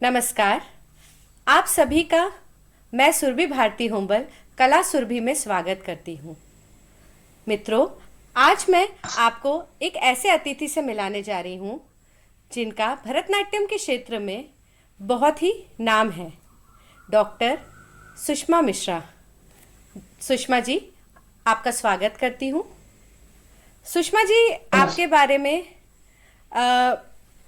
नमस्कार। आप सभी का मैं सुरभि भारती हुंबल कला सुरभि में स्वागत करती हूँ। मित्रों, आज मैं आपको एक ऐसे अतिथि से मिलाने जा रही हूँ जिनका भरतनाट्यम के क्षेत्र में बहुत ही नाम है। डॉक्टर सुषमा मिश्रा। सुषमा जी, आपका स्वागत करती हूँ। सुषमा जी, आपके नमस्कार। बारे में अ,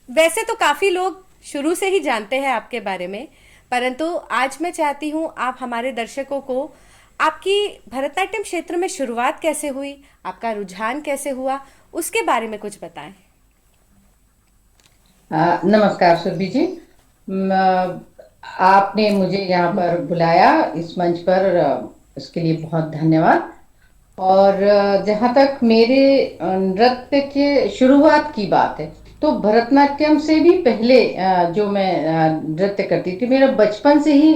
वैसे तो काफ़ी लोग शुरू से ही जानते हैं आपके बारे में, परंतु आज मैं चाहती हूँ आप हमारे दर्शकों को आपकी भरतनाट्यम क्षेत्र में शुरुआत कैसे हुई, आपका रुझान कैसे हुआ, उसके बारे में कुछ बताएं। नमस्कार सुरभि जी। आपने मुझे यहाँ पर बुलाया इस मंच पर, इसके लिए बहुत धन्यवाद। और जहाँ तक मेरे नृत्य के शुरुआत की बात है, तो भरतनाट्यम से भी पहले जो मैं नृत्य करती थी, मेरा बचपन से ही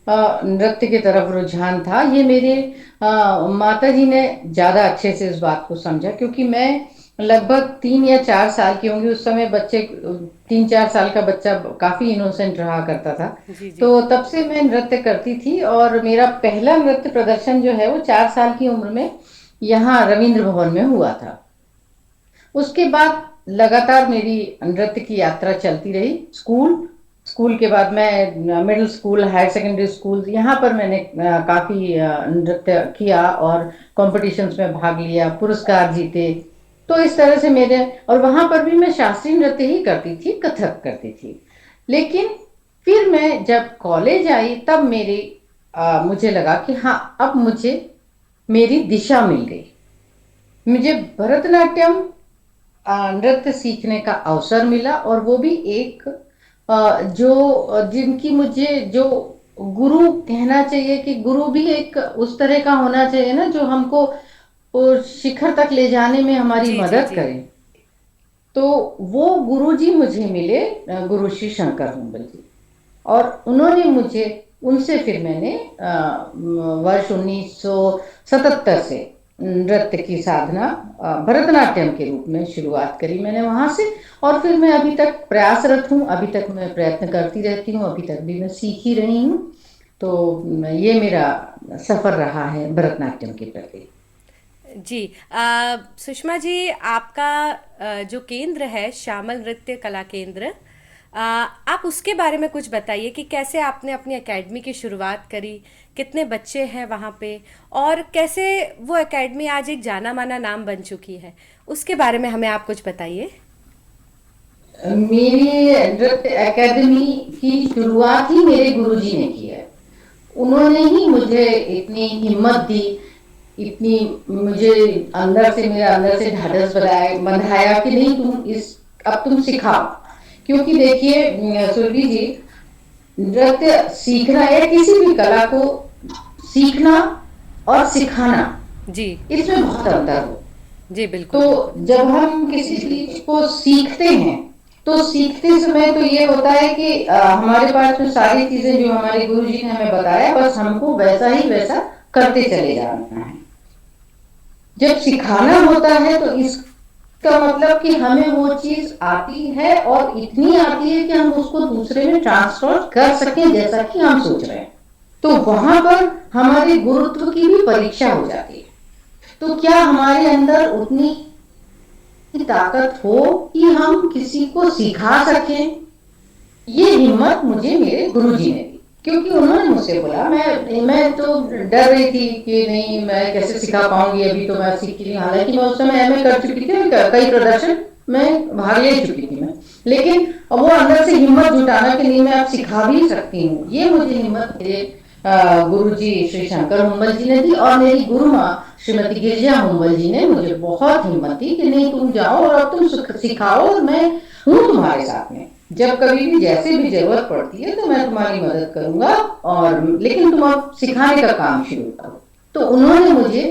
नृत्य की तरफ रुझान था। ये मेरे माता जी ने ज़्यादा अच्छे से इस बात को समझा, क्योंकि मैं लगभग 3 या 4 साल की होंगी उस समय। बच्चे 3 4 साल का बच्चा काफी इनोसेंट रहा करता था। जी जी। तो तब से मैं नृत्य करती थी, और मेरा पहला नृत्य प्रदर्शन जो है वो 4 साल की उम्र में यहाँ रविंद्र भवन में हुआ था। उसके बाद लगातार मेरी नृत्य की यात्रा चलती रही। स्कूल स्कूल के बाद मैं middle school, higher secondary school, यहाँ पर मैंने काफी नृत्य किया और कॉम्पिटिशन्स में भाग लिया, पुरस्कार जीते। तो इस तरह से मेरे, और वहां पर भी मैं शास्त्रीय नृत्य ही करती थी, कथक करती थी। लेकिन फिर मैं जब कॉलेज आई, तब मुझे लगा कि हाँ, अब मुझे मेरी दिशा मिल गई। मुझे भरतनाट्यम नृत्य सीखने का अवसर मिला, और वो भी एक जिनकी मुझे जो गुरु कहना चाहिए, कि गुरु भी एक उस तरह का होना चाहिए ना, जो हमको वो शिखर तक ले जाने में हमारी जी जी मदद जी। करे। तो वो गुरु जी मुझे मिले, गुरु श्री शंकर हुंबल जी। और उन्होंने मुझे, उनसे फिर मैंने वर्ष 1977 से नृत्य की साधना भरतनाट्यम के रूप में शुरुआत करी मैंने वहां से। और फिर मैं अभी तक प्रयासरत हूँ, अभी तक मैं प्रयत्न करती रहती हूँ, अभी तक भी मैं सीख ही रही हूँ। तो ये मेरा सफर रहा है भरतनाट्यम के प्रति। जी। सुषमा जी, आपका जो केंद्र है श्यामल नृत्य कला केंद्र, आप उसके बारे में कुछ बताइए कि कैसे आपने अपनी एकेडमी की शुरुआत करी, कितने बच्चे हैं वहाँ पे, और कैसे वो एकेडमी आज एक जाना माना नाम बन चुकी है, उसके बारे में हमें आप कुछ बताइए। मेरी नृत्य एकेडमी की शुरुआत ही मेरे गुरुजी ने की है। उन्होंने ही मुझे इतनी हिम्मत दी, इतनी मुझे अंदर से, मेरे अंदर से ढाढ़स बंधाया कि नहीं, अब तुम सिखाओ। क्योंकि देखिए सुरभि जी, नृत्य सीखना या किसी भी कला को सीखना और सिखाना, जी इसमें बहुत अंतर हो। जी, तो बिल्कुल बिल्कुल। जब हम किसी चीज को सीखते हैं, तो सीखते समय तो ये होता है कि हमारे पास में सारी चीजें जो हमारे गुरु जी ने हमें बताया, बस हमको वैसा ही वैसा करते चले जाना है। जब सिखाना होता है, तो इसका मतलब कि हमें वो चीज आती है, और इतनी आती है कि हम उसको दूसरे में ट्रांसफर कर सकें, जैसा कि हम सोच रहे हैं। तो वहां पर हमारे गुरुत्व की भी परीक्षा हो जाती है। तो क्या हमारे अंदर उतनी ताकत हो कि हम किसी को सिखा सकें? ये हिम्मत मुझे मेरे गुरुजी ने दी, क्योंकि उन्होंने मुझसे बोला, मैं तो डर रही थी कि नहीं, मैं कैसे सिखा पाऊंगी, अभी तो मैं सीख रही हूँ। हालांकि मैं उस समय एमए कर चुकी थी, कई प्रदर्शन में भाग ले चुकी थी मैं। लेकिन वो अंदर से हिम्मत जुटाना कि नहीं, मैं अब सिखा भी सकती हूँ, ये मुझे हिम्मत मेरे गुरु जी श्री शंकर हुंबल जी ने दी। और मेरी गुरु माँ श्रीमती गिरिजा हुंबल जी ने मुझे बहुत हिम्मत दी कि नहीं, तुम जाओ और अब तुम सिखाओ, और मैं हूँ तुम्हारे साथ में। जब कभी भी जैसे भी जरूरत पड़ती है, तो मैं तुम्हारी मदद करूंगा, और लेकिन तुम अब सिखाने का काम शुरू करो। तो उन्होंने मुझे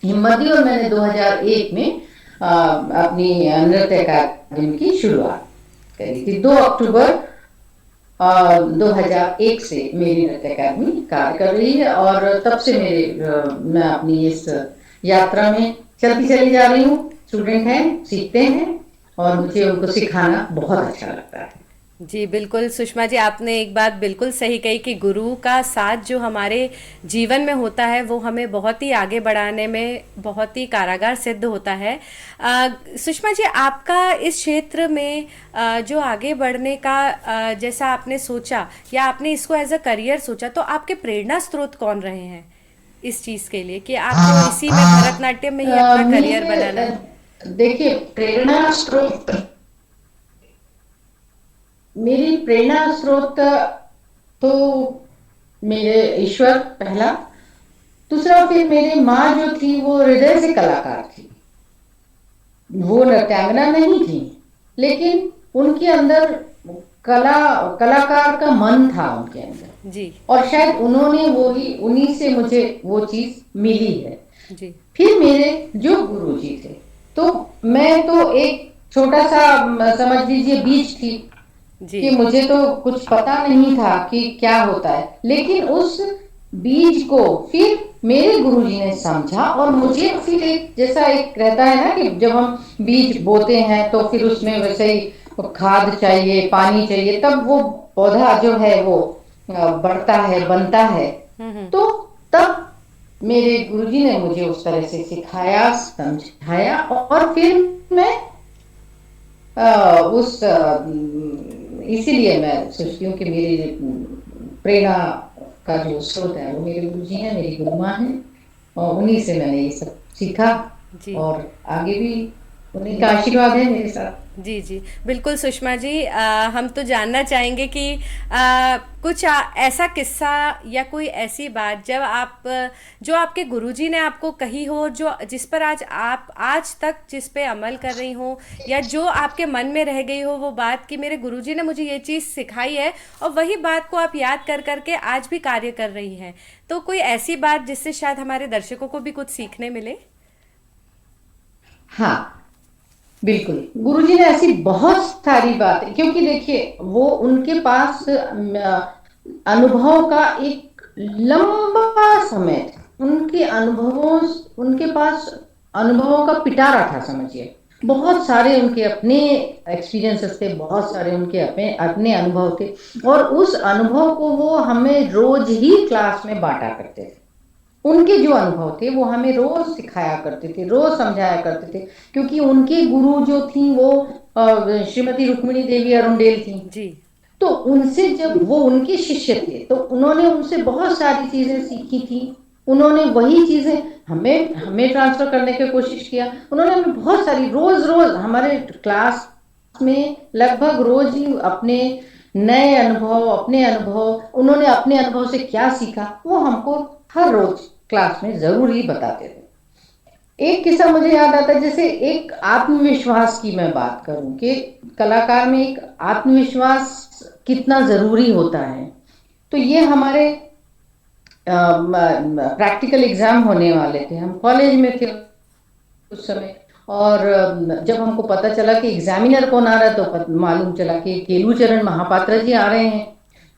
हिम्मत दी, और मैंने 2001 में अपनी नृत्य अकादमी की शुरुआत करी थी। 2 अक्टूबर 2001 से मेरी नृत्य अकादमी कार्य कर रही है, और तब से मैं अपनी इस यात्रा में चलती चली जा रही हूँ। स्टूडेंट हैं, सीखते हैं, और मुझे उनको सिखाना बहुत अच्छा लगता है। जी बिल्कुल सुषमा जी, आपने एक बात बिल्कुल सही कही कि गुरु का साथ जो हमारे जीवन में होता है वो हमें बहुत ही आगे बढ़ाने में बहुत ही कारागार सिद्ध होता है। सुषमा जी, आपका इस क्षेत्र में जो आगे बढ़ने का जैसा आपने सोचा या आपने इसको एज अ करियर सोचा, तो आपके प्रेरणा स्रोत कौन रहे हैं इस चीज़ के लिए कि आपको इसी में भरतनाट्यम में ही अपना करियर मेरे बनाना है? देखिए, प्रेरणा स्रोत, मेरी प्रेरणा स्रोत तो मेरे ईश्वर पहला, दूसरा फिर मेरी माँ जो थी वो हृदय से कलाकार थी। वो नृत्यांगना नहीं थी, लेकिन उनके अंदर कला, कलाकार का मन था उनके अंदर। जी। और शायद उन्होंने वो ही, उन्हीं से मुझे वो चीज मिली है। जी। फिर मेरे जो गुरुजी थे, तो मैं तो एक छोटा सा समझ लीजिए बीज थी जी। कि मुझे तो कुछ पता नहीं था कि क्या होता है, लेकिन उस बीज को फिर मेरे गुरुजी ने समझा और मुझे फिर एक जैसा एक रहता है ना कि जब हम बीज बोते हैं तो फिर उसमें जी। जी। वैसे ही खाद चाहिए, पानी चाहिए, तब वो पौधा जो है वो बढ़ता है, बनता है। हम्म। तो तब मेरे गुरुजी ने मुझे उस तरह से सिखाया, समझाया, और फिर मैं उस इसीलिए मैं सोचती हूँ कि मेरी प्रेरणा का जो स्रोत है वो मेरे गुरुजी हैं, मेरी गुरु माँ हैं, और उन्हीं से मैंने ये सब सीखा, जी। और आगे भी उन्हीं का आशीर्वाद है मेरे साथ। जी। जी बिल्कुल सुषमा जी, हम तो जानना चाहेंगे कि कुछ ऐसा किस्सा या कोई ऐसी बात जब आप जो आपके गुरुजी ने आपको कही हो, जो जिस पर आज आप आज तक जिस पे अमल कर रही हो, या जो आपके मन में रह गई हो वो बात कि मेरे गुरुजी ने मुझे ये चीज़ सिखाई है, और वही बात को आप याद कर करके आज भी कार्य कर रही हैं। तो कोई ऐसी बात जिससे शायद हमारे दर्शकों को भी कुछ सीखने मिले? हाँ, बिल्कुल, गुरुजी ने ऐसी बहुत सारी बातें, क्योंकि देखिए वो उनके पास अनुभव का एक लंबा समय था, उनके अनुभवों, उनके पास अनुभवों का पिटारा था समझिए। बहुत सारे उनके अपने एक्सपीरियंसेस थे, बहुत सारे उनके अपने अपने अनुभव थे, और उस अनुभव को वो हमें रोज ही क्लास में बांटा करते थे। उनके जो अनुभव थे वो हमें रोज सिखाया करते थे, रोज समझाया करते थे, क्योंकि उनके गुरु जो थी वो श्रीमती रुक्मिणी देवी अरुणडेल थी। जी। तो उनसे, जब वो उनके शिष्य थे, तो उन्होंने उनसे बहुत सारी चीजें सीखी थी। उन्होंने वही चीजें हमें हमें ट्रांसफर करने की कोशिश किया। उन्होंने हमें बहुत सारी, रोज रोज हमारे क्लास में लगभग रोज ही अपने नए अनुभव, अपने अनुभव, उन्होंने अपने अनुभव से क्या सीखा वो हमको हर रोज क्लास में जरूर ही बताते थे। एक किस्सा मुझे याद आता है, जैसे एक आत्मविश्वास की मैं बात करूं कि कलाकार में एक आत्मविश्वास कितना जरूरी होता है। तो ये हमारे प्रैक्टिकल एग्जाम होने वाले थे, हम कॉलेज में थे उस समय, और जब हमको पता चला कि एग्जामिनर कौन आ रहा है, तो मालूम चला कि केलूचरण महापात्र जी आ रहे हैं,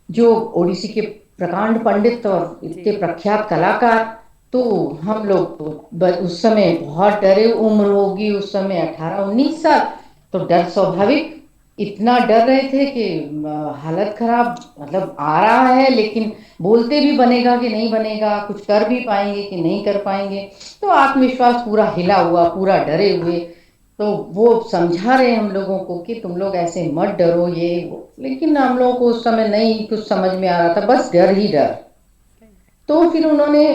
जो ओडिसी के प्रकांड पंडित और जी। इतने प्रख्यात कलाकार। तो हम लोग तो उस समय बहुत डरे, उम्र होगी उस समय 18-19 साल, तो डर स्वाभाविक, इतना डर रहे थे कि हालत खराब, मतलब आ रहा है लेकिन बोलते भी बनेगा कि नहीं बनेगा, कुछ कर भी पाएंगे कि नहीं कर पाएंगे। तो आत्मविश्वास पूरा हिला हुआ, पूरा डरे हुए। तो वो समझा रहे हम लोगों को कि तुम लोग ऐसे मत डरो, ये वो, लेकिन हम लोगों को उस समय नहीं कुछ समझ में आ रहा था, बस डर ही डर। तो फिर उन्होंने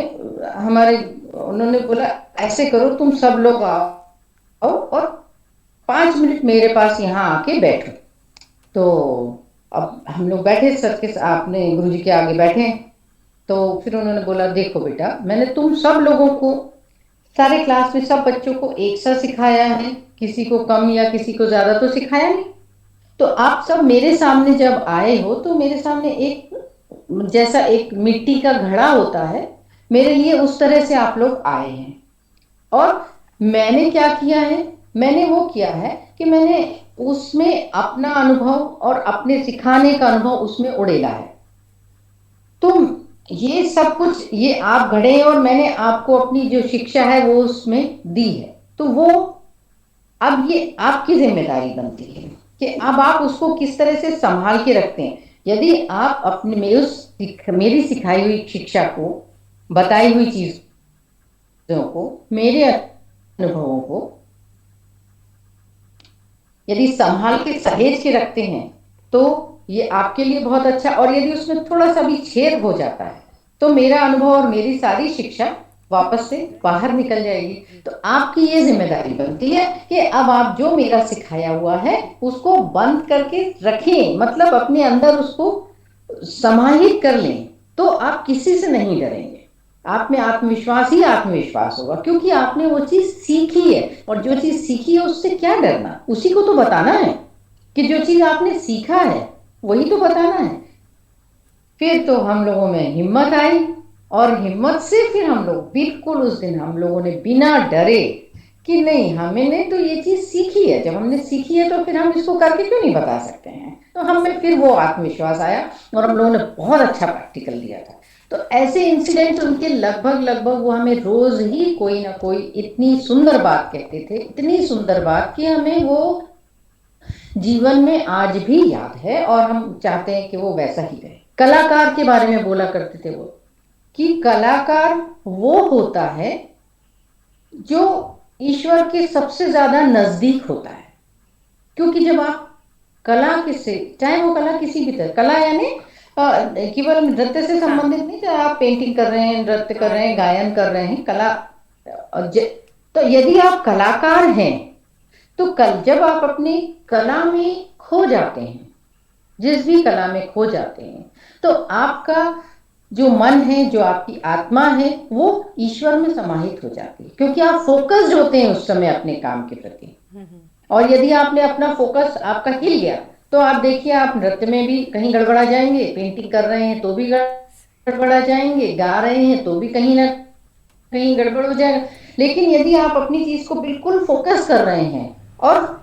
हमारे उन्होंने बोला, ऐसे करो तुम सब लोग आओ और 5 मिनट मेरे पास यहाँ आके बैठो। तो अब हम लोग बैठे, सर के अपने गुरुजी के आगे बैठे। तो फिर उन्होंने बोला, देखो बेटा, मैंने तुम सब लोगों को, सारे क्लास में सब बच्चों को एक सा सिखाया है, किसी को कम या किसी को ज्यादा तो सिखाया नहीं। तो आप सब मेरे सामने जब आए हो, तो मेरे सामने एक, जैसा एक मिट्टी का घड़ा होता है, मेरे लिए उस तरह से आप लोग आए हैं। और मैंने क्या किया है, मैंने वो किया है कि मैंने उसमें अपना अनुभव और अपने सिखाने का अनुभव उसमें उड़ेला है। तो ये सब कुछ ये आप घड़े हैं, और मैंने आपको अपनी जो शिक्षा है वो उसमें दी है। तो वो अब ये आपकी जिम्मेदारी बनती है कि अब आप उसको किस तरह से संभाल के रखते हैं। यदि आप अपने मेरी सिखाई हुई शिक्षा को, बताई हुई चीजों को, मेरे अनुभवों को यदि संभाल के सहेज के रखते हैं तो ये आपके लिए बहुत अच्छा। और यदि उसमें थोड़ा सा भी छेद हो जाता है तो मेरा अनुभव और मेरी सारी शिक्षा वापस से बाहर निकल जाएगी। तो आपकी ये जिम्मेदारी बनती है कि अब आप जो मेरा सिखाया हुआ है उसको बंद करके रखें, मतलब अपने अंदर उसको समाहित कर लें, तो आप किसी से नहीं डरेंगे। आप में आत्मविश्वास ही आत्मविश्वास होगा, क्योंकि आपने वो चीज सीखी है। और जो चीज सीखी है उससे क्या डरना, उसी को तो बताना है कि जो चीज आपने सीखा है वही तो बताना है। फिर तो हम लोगों में हिम्मत आई, और हिम्मत से फिर हम लोग बिल्कुल उस दिन हम लोगों ने बिना डरे कि नहीं, हमने तो ये चीज सीखी है, जब हमने सीखी है तो फिर हम इसको करके क्यों नहीं बता सकते हैं। तो हम में फिर वो आत्मविश्वास आया और हम लोगों ने बहुत अच्छा प्रैक्टिकल दिया था। तो ऐसे इंसिडेंट उनके लगभग लगभग वो हमें रोज ही कोई ना कोई इतनी सुंदर बात कहते थे, इतनी सुंदर बात कि हमें वो जीवन में आज भी याद है और हम चाहते हैं कि वो वैसा ही रहे। कलाकार के बारे में बोला करते थे वो, कि कलाकार वो होता है जो ईश्वर के सबसे ज्यादा नजदीक होता है। क्योंकि जब आप कला किसे, चाहे वो कला किसी भी तरह, कला यानी केवल नृत्य से हाँ। संबंधित नहीं, चाहे आप पेंटिंग कर रहे हैं, नृत्य कर रहे हैं, गायन कर रहे हैं, कला तो यदि आप कलाकार हैं तो कल जब आप अपनी कला में खो जाते हैं, जिस भी कला में खो जाते हैं, तो आपका जो मन है, जो आपकी आत्मा है, वो ईश्वर में समाहित हो जाती है, क्योंकि आप फोकस्ड होते हैं उस समय अपने काम के प्रति। और यदि आपने अपना फोकस आपका हिल गया तो आप देखिए, आप नृत्य में भी कहीं गड़बड़ा जाएंगे, पेंटिंग कर रहे हैं तो भी गड़बड़ा जाएंगे, गा रहे हैं तो भी कहीं ना कहीं गड़बड़ हो जाएगा। लेकिन यदि आप अपनी चीज को बिल्कुल फोकस कर रहे हैं और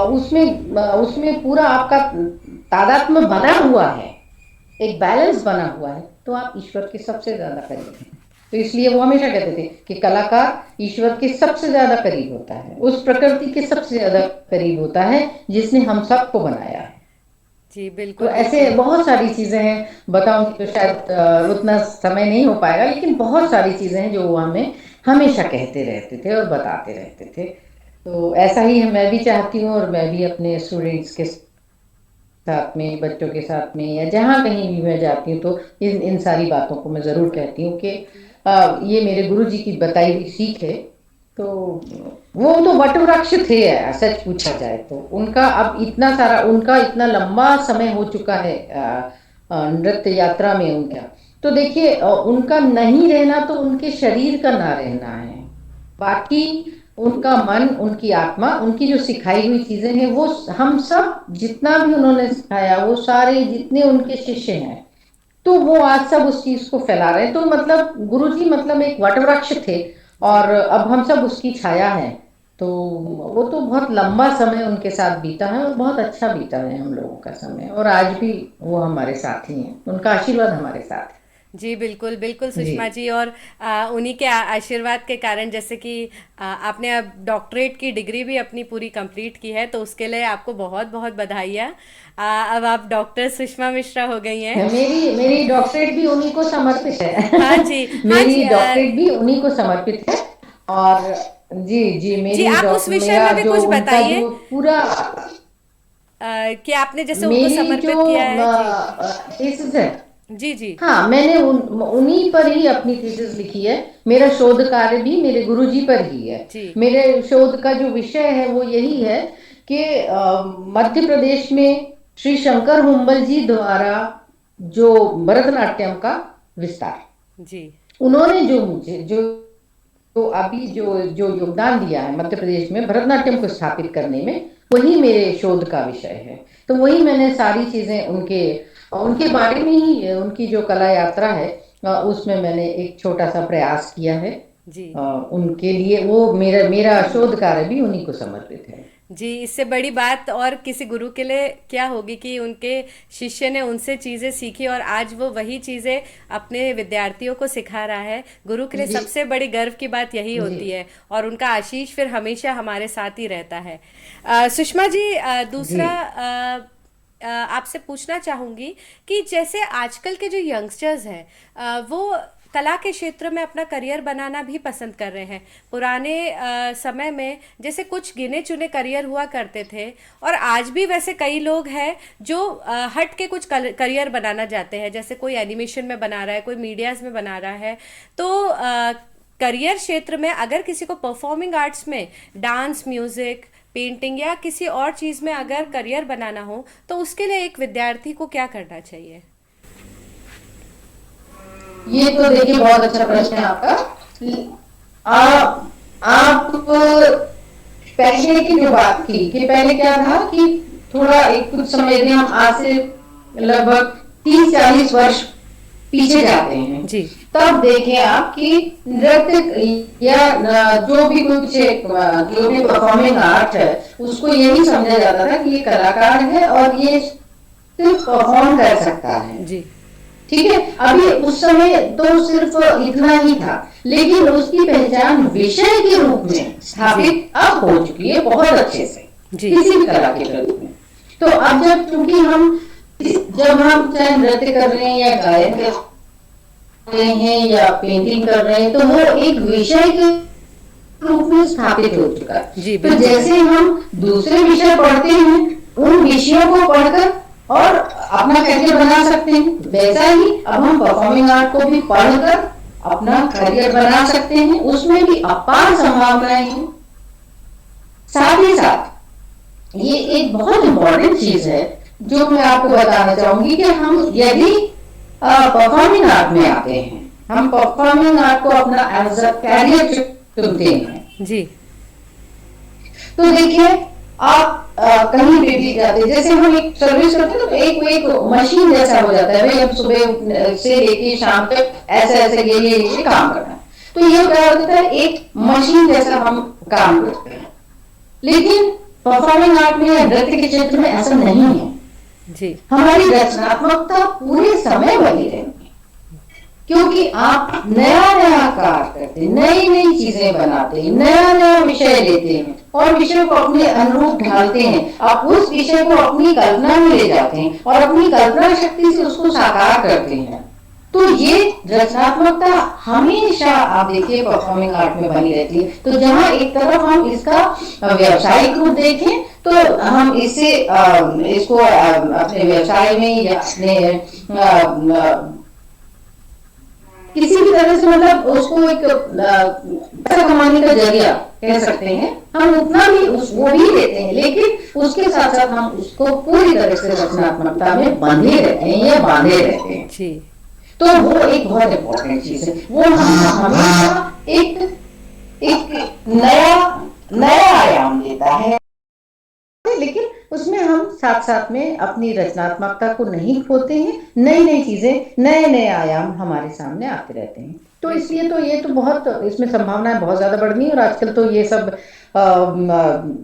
उसमें पूरा आपका तादात्म्य बना हुआ है, एक बैलेंस बना हुआ है, तो आप ईश्वर के सबसे ज्यादा करीब हैं। तो इसलिए वो हमेशा कहते थे कि कलाकार ईश्वर के सबसे ज्यादा करीब होता है, उस प्रकृति के सबसे ज्यादा करीब होता है जिसने हम सबको बनाया है। जी तो बिल्कुल ऐसे बिल्कुल। बहुत सारी चीजें हैं, बताऊंगी तो शायद उतना समय नहीं हो पाएगा, लेकिन बहुत सारी चीजें हैं जो वो हमें हमेशा कहते रहते थे और बताते रहते थे। तो ऐसा ही मैं भी चाहती हूँ, और मैं भी अपने स्टूडेंट्स के साथ में, बच्चों के साथ में, या जहाँ कहीं भी मैं जाती हूँ तो इन इन सारी बातों को मैं ज़रूर कहती हूँ कि ये मेरे गुरु जी की बताई हुई सीख है। तो वो तो वट वृक्ष थे, सच पूछा जाए तो उनका अब इतना सारा, उनका इतना लंबा समय हो चुका है नृत्य यात्रा में उनका। तो देखिए उनका नहीं रहना तो उनके शरीर का ना रहना है, बाकी उनका मन, उनकी आत्मा, उनकी जो सिखाई हुई चीजें हैं, वो हम सब जितना भी उन्होंने सिखाया, वो सारे जितने उनके शिष्य हैं, तो वो आज सब उस चीज को फैला रहे हैं। तो मतलब गुरुजी मतलब एक वटवृक्ष थे, जी और अब हम सब उसकी छाया है। तो वो तो बहुत लंबा समय उनके साथ बीता है और बहुत अच्छा बीता है हम लोगों का समय, और आज भी वो हमारे साथ ही हैं, उनका आशीर्वाद हमारे साथ जी बिल्कुल बिल्कुल है। जी सुषमा जी। और उन्हीं के आशीर्वाद के कारण, जैसे कि आपने अब डॉक्टरेट की डिग्री भी अपनी पूरी कंप्लीट की है, तो उसके लिए आपको बहुत बहुत बधाइयाँ। अब आप डॉक्टर सुषमा मिश्रा हो गई हैं। मेरी मेरी डॉक्टरेट भी उन्हीं को समर्पित हाँ है। जी, हाँ जी। मेरी डॉक्टरेट भी उन्हीं को समर्पित है। और जी जी, जी मेरी आप उस डॉक्टर, विषय मेरा में भी जो कुछ उनका बताइए, जो पूरा, कि आपने जैसे उनको मेरी जो समर्पित किया है। जी थीसिस है, जी जी। हाँ मैंने उन्हीं पर ही अपनी थीसिस लिखी है। मेरा शोध कार्य भी मेरे गुरुजी पर ही है। जी मेरे शोध का जो विषय है वो यही है कि मध्य प्रदेश में श्री शंकर हुम्बल जी द्वारा जो भरतनाट्यम का विस्तार, जी उन्होंने जो मुझे जो तो अभी जो जो योगदान दिया है मध्य प्रदेश में भरतनाट्यम को स्थापित करने में, वही मेरे शोध का विषय है। तो वही मैंने सारी चीजें उनके उनके बारे में ही, उनकी जो कला यात्रा है उसमें मैंने एक छोटा सा प्रयास किया है। जी। उनके लिए वो मेरा मेरा शोध कार्य भी उन्हीं को समर्पित है। जी, इससे बड़ी बात और किसी गुरु के लिए क्या होगी कि उनके शिष्य ने उनसे चीज़ें सीखी और आज वो वही चीज़ें अपने विद्यार्थियों को सिखा रहा है। गुरु के लिए जी सबसे बड़ी गर्व की बात यही जी होती है और उनका आशीष फिर हमेशा हमारे साथ ही रहता है। सुषमा जी, जी दूसरा आपसे पूछना चाहूँगी कि जैसे आजकल के जो यंगस्टर्स हैं, वो कला के क्षेत्र में अपना करियर बनाना भी पसंद कर रहे हैं। पुराने समय में जैसे कुछ गिने चुने करियर हुआ करते थे और आज भी वैसे कई लोग हैं जो हट के कुछ करियर बनाना चाहते हैं, जैसे कोई एनिमेशन में बना रहा है, कोई मीडियाज में बना रहा है। तो करियर क्षेत्र में अगर किसी को परफॉर्मिंग आर्ट्स में, डांस, म्यूजिक, पेंटिंग या किसी और चीज़ में अगर करियर बनाना हो तो उसके लिए एक विद्यार्थी को क्या करना चाहिए? ये तो देखिए बहुत अच्छा प्रश्न है आपका। आप पहले की जो बात की कि पहले क्या था कि थोड़ा एक कुछ समय यदि हम आज से लगभग 30-40 वर्ष पीछे जाते हैं, जी। तब देखें आप कि नृत्य या जो भी कुछ जो भी परफॉर्मिंग आर्ट है उसको यही समझा जाता था कि ये कलाकार है और ये सिर्फ परफॉर्म कर सकता है। जी। ठीक है, अभी उस समय तो सिर्फ इतना ही था, लेकिन उसकी पहचान विषय के रूप में जी। स्थापित अब हो चुकी है बहुत अच्छे से जी। किसी भी कला के प्रति में। तो अब जब क्योंकि जब हम चाहे नृत्य कर रहे हैं या गायन कर रहे हैं या पेंटिंग कर रहे हैं, तो वो एक विषय के रूप में स्थापित हो चुका है। जी, तो बिल्कुल। जैसे हम दूसरे विषय पढ़ते हैं, उन विषयों को पढ़कर और अपना करियर बना सकते हैं, वैसा ही अब हम परफॉर्मिंग आर्ट को भी पढ़कर अपना करियर बना सकते हैं। उसमें भी अपार संभावनाएं हैं। साथ ही साथ ये एक बहुत इंपॉर्टेंट चीज है जो मैं आपको बताना चाहूंगी कि हम यदि परफॉर्मिंग आर्ट में आते हैं, हम परफॉर्मिंग आर्ट को अपना एज अ कैरियर चुनते हैं, जी। तो देखिए आप कहीं पे भी जाते हैं, जैसे हम एक सर्विस करते हैं तो एक मशीन जैसा हो जाता है, भाई अब सुबह से लेके शाम तक ऐसे ऐसे ये काम करना है। तो ये क्या होता है, एक मशीन जैसा हम काम करते हैं। लेकिन परफॉर्मिंग आर्ट में या नृत्य के क्षेत्र में ऐसा नहीं है। जी। हमारी रचनात्मकता पूरे समय बनी रहती है, क्योंकि आप नया नया कार्य करते हैं, नई नई चीजें बनाते हैं, नया नया विषय लेते हैं और विषय को अपने अनुरूप ढालते हैं। आप उस विषय को अपनी कल्पना में ले जाते हैं और अपनी कल्पना शक्ति से उसको साकार करते हैं। तो ये रचनात्मकता हमेशा आप देखिए परफॉर्मिंग आर्ट में बनी रहती है। तो जहां एक तरफ हम इसका व्यवसायिक रूप देखें, तो हम इसको अपने व्यवसाय में या अपने किसी भी तरह से, मतलब उसको एक पैसा कमाने का जरिया कह सकते हैं, हम उतना भी वो भी लेते हैं, लेकिन उसके साथ साथ हम उसको पूरी तरह से रचनात्मकता में बंधे रहते हैं या बांधे रहते हैं। जी। तो वो एक बहुत इंपॉर्टेंट चीज है। वो हम हमेशा एक एक नया नया आयाम देता है, लेकिन उसमें हम साथ साथ में अपनी रचनात्मकता को नहीं खोते हैं। नई नई चीजें, नए नए आयाम हमारे सामने आते रहते हैं। तो इसलिए तो ये तो बहुत, इसमें संभावनाएं बहुत ज्यादा बढ़ गई। और आजकल तो ये सब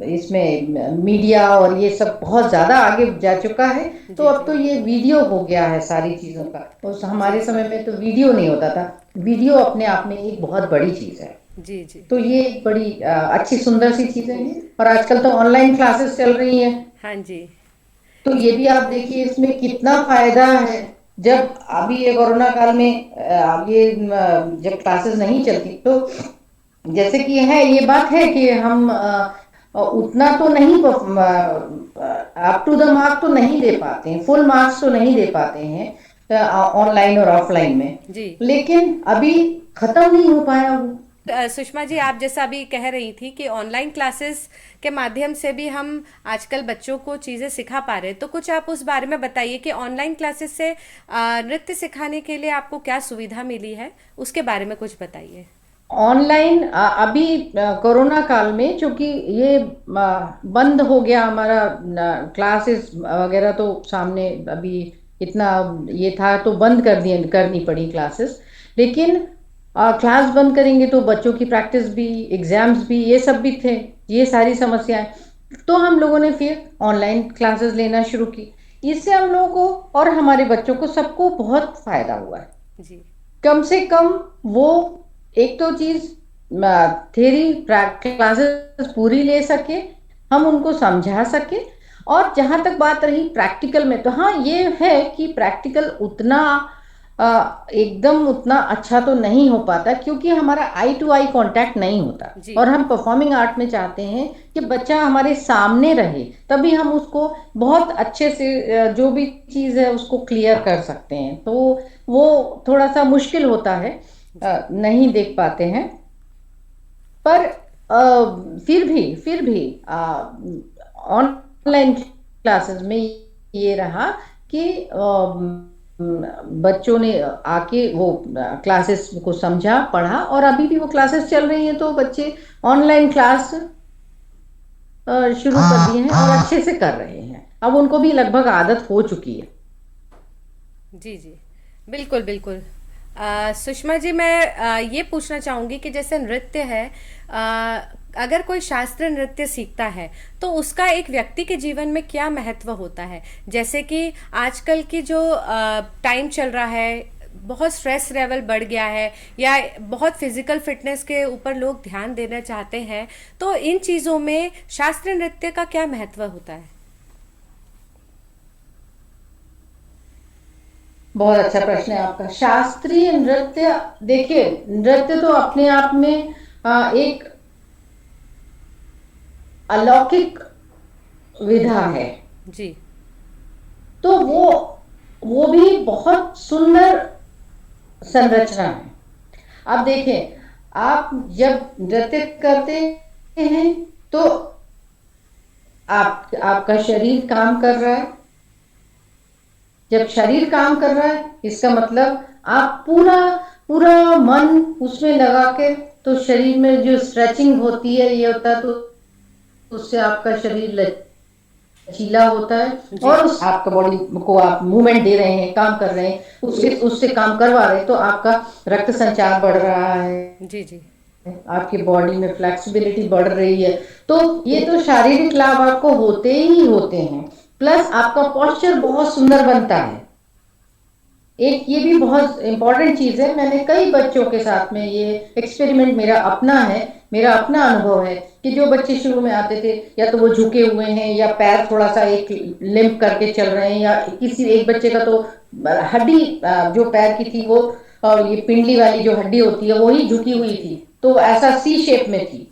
इसमें मीडिया और ये सब बहुत ज्यादा आगे जा चुका है। तो जी। अब तो ये वीडियो हो गया है सारी चीजों का। उस हमारे समय में तो वीडियो नहीं होता था। वीडियो अपने आप में एक बहुत बड़ी चीज है। जी। जी। तो ये एक बड़ी अच्छी सुंदर सी चीजें हैं। और आजकल तो ऑनलाइन क्लासेस चल रही हैं, हाँ जी। तो ये भी आप देखिए इसमें कितना फायदा है। जब अभी ये कोरोना काल में जब क्लासेस नहीं चलती, तो जैसे कि है, ये बात है कि हम उतना तो नहीं अप टू द मार्क तो नहीं दे पाते हैं, फुल मार्क्स तो नहीं दे पाते हैं ऑनलाइन और ऑफलाइन में। जी। लेकिन अभी खत्म नहीं हो पाया वो। सुषमा जी, आप जैसा अभी कह रही थी कि ऑनलाइन क्लासेस के माध्यम से भी हम आजकल बच्चों को चीज़ें सिखा पा रहे हैं, तो कुछ आप उस बारे में बताइए कि ऑनलाइन क्लासेस से नृत्य सिखाने के लिए आपको क्या सुविधा मिली है, उसके बारे में कुछ बताइए। ऑनलाइन अभी कोरोना काल में चूंकि ये बंद हो गया हमारा क्लासेस वगैरह, तो सामने अभी इतना ये था तो बंद करनी पड़ी क्लासेस। लेकिन क्लास बंद करेंगे तो बच्चों की प्रैक्टिस भी, एग्जाम्स भी, ये सब भी थे, ये सारी समस्याएं। तो हम लोगों ने फिर ऑनलाइन क्लासेस लेना शुरू की। इससे हम लोगों को और हमारे बच्चों को सबको बहुत फायदा हुआ है। जी कम से कम वो एक तो चीज थ्योरी क्लासेस पूरी ले सके, हम उनको समझा सके। और जहां तक बात रही प्रैक्टिकल में, तो हाँ ये है कि प्रैक्टिकल उतना एकदम उतना अच्छा तो नहीं हो पाता, क्योंकि हमारा आई टू आई कांटेक्ट नहीं होता। जी और हम परफॉर्मिंग आर्ट में चाहते हैं कि बच्चा हमारे सामने रहे, तभी हम उसको बहुत अच्छे से जो भी चीज़ है उसको क्लियर कर सकते हैं। तो वो थोड़ा सा मुश्किल होता है, जी नहीं देख पाते हैं। पर फिर भी ऑनलाइन क्लासेस में ये रहा कि बच्चों ने आके वो क्लासेस को समझा, पढ़ा, और अभी भी वो क्लासेस चल रही हैं, तो बच्चे ऑनलाइन क्लास शुरू कर दिए हैं और अच्छे से कर रहे हैं। अब उनको भी लगभग आदत हो चुकी है। जी जी बिल्कुल बिल्कुल। सुषमा जी, मैं ये पूछना चाहूँगी कि जैसे नृत्य है, अगर कोई शास्त्रीय नृत्य सीखता है तो उसका एक व्यक्ति के जीवन में क्या महत्व होता है? जैसे कि आजकल की जो टाइम चल रहा है, बहुत स्ट्रेस लेवल बढ़ गया है, या बहुत फिजिकल फिटनेस के ऊपर लोग ध्यान देना चाहते हैं, तो इन चीज़ों में शास्त्रीय नृत्य का क्या महत्व होता है? बहुत अच्छा प्रश्न है आपका। शास्त्रीय नृत्य, देखिए, नृत्य तो अपने आप में एक अलौकिक विधा है। जी तो वो भी बहुत सुंदर संरचना है। अब देखें, आप जब नृत्य करते हैं तो आपका शरीर काम कर रहा है। जब शरीर काम कर रहा है, इसका मतलब आप पूरा पूरा मन उसमें लगा के, तो शरीर में जो स्ट्रेचिंग होती है ये होता है, तो उससे आपका शरीर लचीला होता है। जी और उस आपका बॉडी को आप मूवमेंट दे रहे हैं, काम कर रहे हैं, उससे उससे काम करवा रहे हैं, तो आपका रक्त संचार बढ़ रहा है, जी जी आपकी बॉडी में फ्लेक्सिबिलिटी बढ़ रही है। तो ये तो शारीरिक लाभ आपको होते ही होते हैं, प्लस आपका पोस्चर बहुत सुंदर बनता है। एक ये भी बहुत इंपॉर्टेंट चीज है। मैंने कई बच्चों के साथ में ये एक्सपेरिमेंट, मेरा अपना है, मेरा अपना अनुभव है कि जो बच्चे शुरू में आते थे, या तो वो झुके हुए हैं, या पैर थोड़ा सा एक लिम्प करके चल रहे हैं, या किसी एक बच्चे का तो हड्डी जो पैर की थी वो, और ये पिंडली वाली जो हड्डी होती है वही झुकी हुई जी थी, तो ऐसा सी शेप में थी।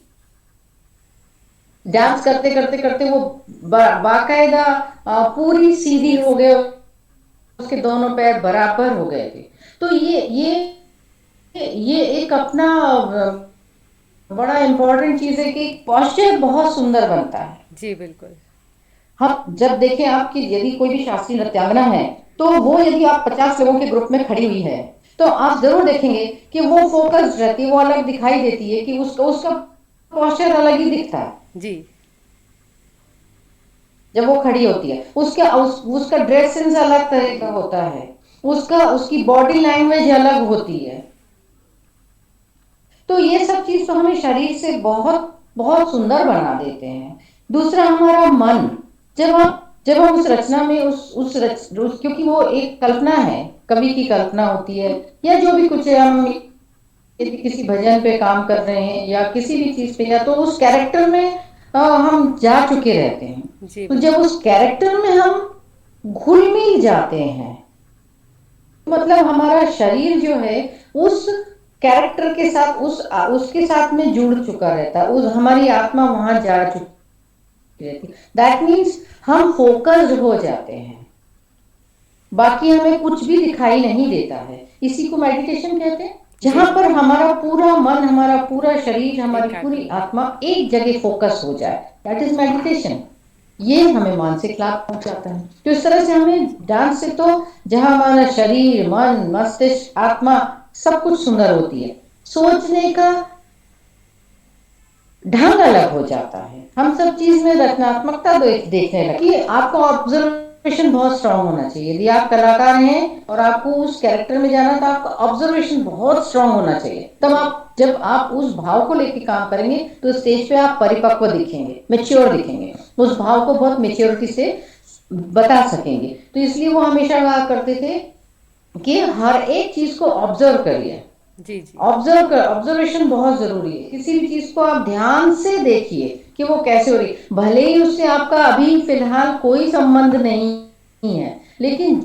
डांस करते करते करते वो बाकायदा पूरी सीधी हो गए, उसके दोनों पैर बराबर हो गए थे। तो ये एक अपना बड़ा इंपॉर्टेंट चीज है कि पोस्चर बहुत सुंदर बनता है। जी बिल्कुल। हम जब देखें आपकी, यदि कोई भी शास्त्रीय नृत्यांगना है, तो वो यदि आप 50 लोगों के ग्रुप में खड़ी हुई है, तो आप जरूर देखेंगे कि वो फोकस रहती है, वो अलग दिखाई देती है, कि उसका उसका पोस्चर अलग ही दिखता है जी जब वो खड़ी होती है। उसका ड्रेस सेंस अलग तरह का होता है, उसकी बॉडी लैंग्वेज अलग होती है। तो ये सब चीज तो हमें शरीर से बहुत बहुत सुंदर बना देते हैं। दूसरा, हमारा मन, जब हम उस रचना में क्योंकि वो एक कल्पना है, कवि की कल्पना होती है, या जो भी कुछ है, हम यदि किसी भजन पे काम कर रहे हैं या किसी भी चीज पे, या तो उस कैरेक्टर में हम जा चुके रहते हैं। जी तो जब बिल्कुल। उस कैरेक्टर में हम घुल मिल जाते हैं, मतलब हमारा शरीर जो है उस कैरेक्टर के साथ, उसके साथ में जुड़ चुका रहता है, उस हमारी आत्मा वहां जा चुकी रहती है। दैट मीन्स हम फोकस्ड हो जाते हैं, बाकी हमें कुछ भी दिखाई नहीं देता है। इसी को मेडिटेशन कहते हैं, जी जहां पर हमारा पूरा मन, हमारा पूरा शरीर, हमारी एकाग्र पूरी हो जाए। आत्मा एक जगह फोकस हो जाए। That is meditation. ये हमें मानसिक लाभ पहुंचाता है। तो इस तरह से हमें डांस से, तो जहां हमारा शरीर, मन, मस्तिष्क, आत्मा सब कुछ सुंदर होती है, सोचने का ढंग अलग हो जाता है, हम सब चीज में रचनात्मकता देखने लगे। आपको ऑब्जर्व ऑब्जर्वेशन बहुत स्ट्रांग होना चाहिए। यदि आप कलाकार हैं और आपको उस कैरेक्टर में जाना, तो आपका ऑब्जर्वेशन बहुत स्ट्रांग होना चाहिए। तब जी आप, जब आप उस भाव को लेकर काम करेंगे, तो स्टेज पे आप परिपक्व दिखेंगे, मेच्योर दिखेंगे, उस भाव को बहुत मेच्योरिटी से बता सकेंगे। तो इसलिए वो हमेशा कहा करते थे कि हर एक चीज को ऑब्जर्व करिए। जी जी ऑब्जर्वेशन बहुत जरूरी है। किसी भी चीज को आप ध्यान से देखिए कि वो कैसे हो रही है। भले ही उससे आपका अभी फिलहाल कोई संबंध नहीं है, लेकिन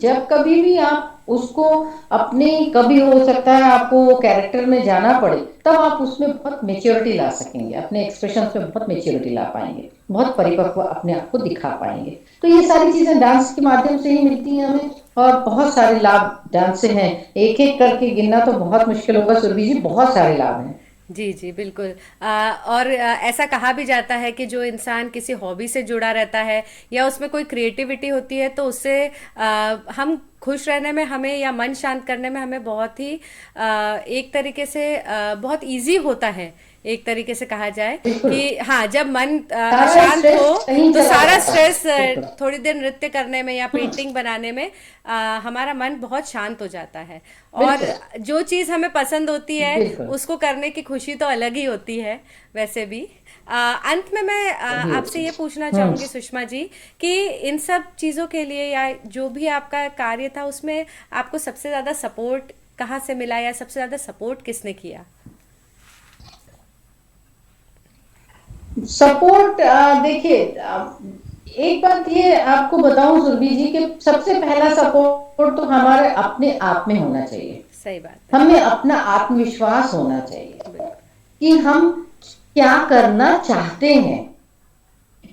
जब कभी भी आप उसको अपने, कभी हो सकता है आपको वो कैरेक्टर में जाना पड़े, तब आप उसमें बहुत मेच्योरिटी ला सकेंगे, अपने एक्सप्रेशन में बहुत मेच्योरिटी ला पाएंगे, बहुत परिपक्व अपने आप को दिखा पाएंगे। तो ये सारी चीजें डांस के माध्यम से ही मिलती हैं हमें, और बहुत सारे लाभ डांस से हैं। एक एक करके गिनना तो बहुत मुश्किल होगा सुरभि जी, बहुत सारे लाभ हैं। जी जी बिल्कुल। और ऐसा कहा भी जाता है कि जो इंसान किसी हॉबी से जुड़ा रहता है या उसमें कोई क्रिएटिविटी होती है तो उससे हम खुश रहने में हमें या मन शांत करने में हमें बहुत ही एक तरीके से बहुत इजी होता है। एक तरीके से कहा जाए बिल्कुल, कि हाँ, जब मन सारा अशांत हो स्ट्रेस कहीं तो चला सारा जाता है। स्ट्रेस बिल्कुल। थोड़ी देर नृत्य करने में या पेंटिंग बनाने में हमारा मन बहुत शांत हो जाता है। और बिल्कुल। जो चीज़ हमें पसंद होती है बिल्कुल उसको करने की खुशी तो अलग ही होती है वैसे भी। अंत में मैं सही आपसे होती ये है। पूछना चाहूँगी सुषमा जी कि इन सब चीज़ों के लिए या जो भी आपका कार्य था उसमें आपको सबसे ज़्यादा सपोर्ट कहाँ से मिला या सबसे ज़्यादा सपोर्ट किसने किया? सपोर्ट, देखिए, एक बात ये आपको बताऊं सुरभि जी, कि सबसे पहला सपोर्ट तो हमारे अपने आप में होना चाहिए। सही बात है। हमें अपना आत्मविश्वास होना चाहिए बिल्कुल। कि हम क्या करना चाहते हैं।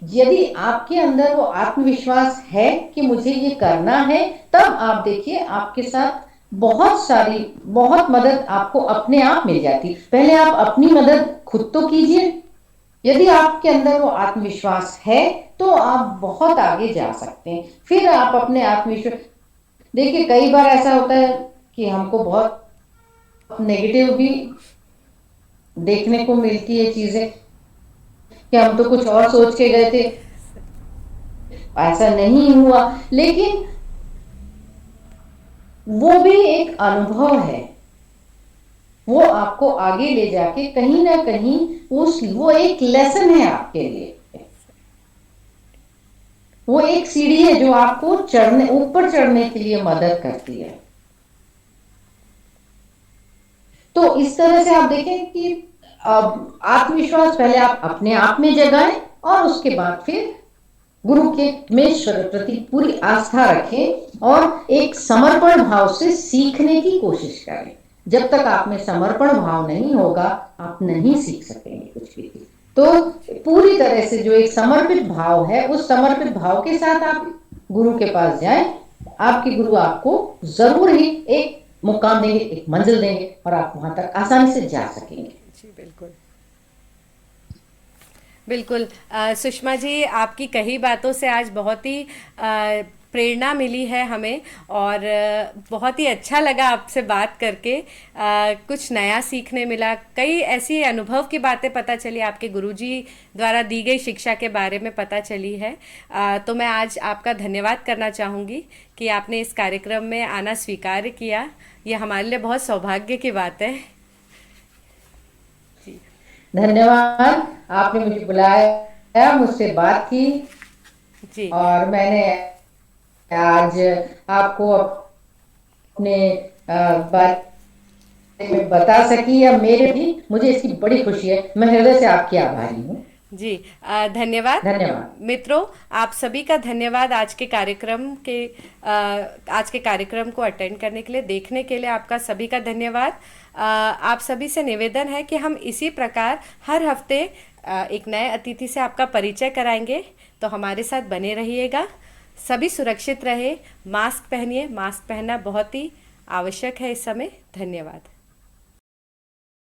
यदि आपके अंदर वो आत्मविश्वास है कि मुझे ये करना है, तब आप देखिए आपके साथ बहुत सारी, बहुत मदद आपको अपने आप मिल जाती। पहले आप अपनी मदद खुद तो कीजिए। यदि आपके अंदर वो आत्मविश्वास है, तो आप बहुत आगे जा सकते हैं। फिर आप अपने आत्मविश्वास, देखिए कई बार ऐसा होता है कि हमको बहुत नेगेटिव भी देखने को मिलती है चीजें, कि हम तो कुछ और सोच के गए थे, ऐसा नहीं हुआ। लेकिन वो भी एक अनुभव है, वो आपको आगे ले जाके कहीं ना कहीं उस, वो एक लेसन है आपके लिए, वो एक सीढ़ी है जो आपको चढ़ने, ऊपर चढ़ने के लिए मदद करती है। तो इस तरह से आप देखें कि आत्मविश्वास पहले आप अपने आप में जगाएं, और उसके बाद फिर गुरु के में ईश्वर प्रति पूरी आस्था रखें, और एक समर्पण भाव से सीखने की कोशिश करें। जब तक आप में समर्पण भाव नहीं होगा, आप नहीं सीख सकेंगे कुछ भी। तो पूरी तरह से जो एक समर्पित भाव है, उस समर्पित भाव के साथ आप गुरु के पास जाएं। आपके गुरु आपको जरूर ही एक मुकाम देंगे, एक मंजिल देंगे, और आप वहां तक आसानी से जा सकेंगे। जी बिल्कुल। बिल्कुल। सुषमा जी, आपकी कही बातों से आज बहुत ही प्रेरणा मिली है हमें, और बहुत ही अच्छा लगा आपसे बात करके। कुछ नया सीखने मिला, कई ऐसी अनुभव की बातें पता चली, आपके गुरुजी द्वारा दी गई शिक्षा के बारे में पता चली है। तो मैं आज आपका धन्यवाद करना चाहूँगी कि आपने इस कार्यक्रम में आना स्वीकार किया। ये हमारे लिए बहुत सौभाग्य की बात है। जी धन्यवाद, आपने मुझे बुलाया, मुझसे बात की, जी और मैंने आज आपको अपने बारे में बता सकी, या मेरे भी, मुझे इसकी बड़ी खुशी है। मैं हृदय से आपकी आभारी हूँ। जी धन्यवाद। धन्यवाद। मित्रों, आप सभी का धन्यवाद आज के कार्यक्रम को अटेंड करने के लिए, देखने के लिए आपका सभी का धन्यवाद। आप सभी से निवेदन है कि हम इसी प्रकार हर हफ्ते एक नए अतिथि से आपका परिचय कराएंगे, तो हमारे साथ बने रहिएगा। सभी सुरक्षित रहे, मास्क पहनिए, मास्क पहनना बहुत ही आवश्यक है इस समय। धन्यवाद।